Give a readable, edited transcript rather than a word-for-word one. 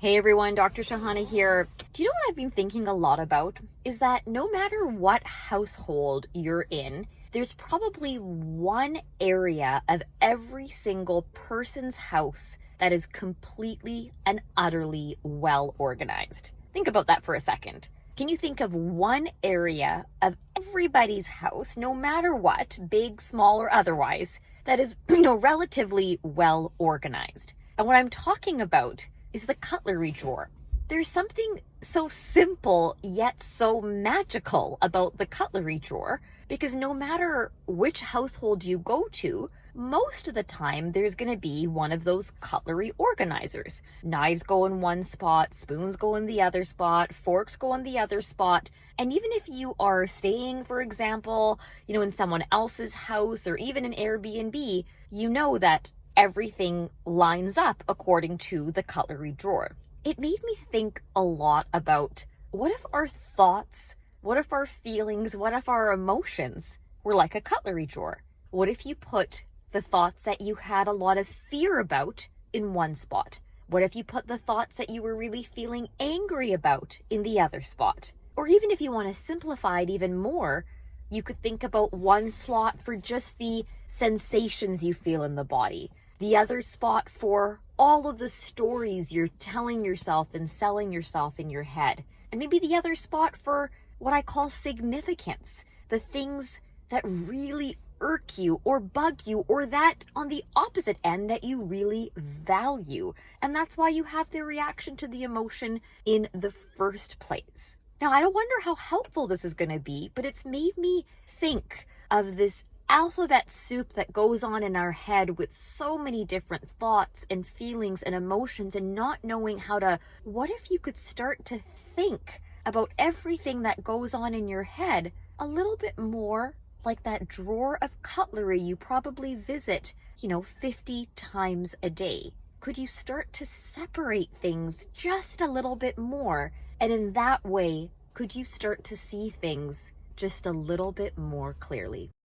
Hey everyone, Dr. Shahana here. Do you know what I've been thinking a lot about? Is that no matter what household you're in, there's probably one area of every single person's house that is completely and utterly well organized. Think about that for a second. Can you think of one area of everybody's house, no matter what, big, small, or otherwise, that is, relatively well organized? And what I'm talking about is the cutlery drawer. There's something so simple yet so magical about the cutlery drawer because no matter which household you go to, most of the time there's going to be one of those cutlery organizers. Knives go in one spot, spoons go in the other spot, forks go in the other spot. And even if you are staying, for example, in someone else's house or even an Airbnb, you know that everything lines up according to the cutlery drawer. It made me think a lot about what if our thoughts, what if our feelings, what if our emotions were like a cutlery drawer? What if you put the thoughts that you had a lot of fear about in one spot? What if you put the thoughts that you were really feeling angry about in the other spot? Or even if you want to simplify it even more, you could think about one slot for just the sensations you feel in the body, the other spot for all of the stories you're telling yourself and selling yourself in your head, and maybe the other spot for what I call significance, the things that really irk you or bug you, or that on the opposite end that you really value. And that's why you have the reaction to the emotion in the first place. Now, I don't wonder how helpful this is going to be, but it's made me think of this alphabet soup that goes on in our head with so many different thoughts and feelings and emotions, and not knowing what if you could start to think about everything that goes on in your head a little bit more like that drawer of cutlery you probably visit, 50 times a day? Could you start to separate things just a little bit more? And in that way, could you start to see things just a little bit more clearly?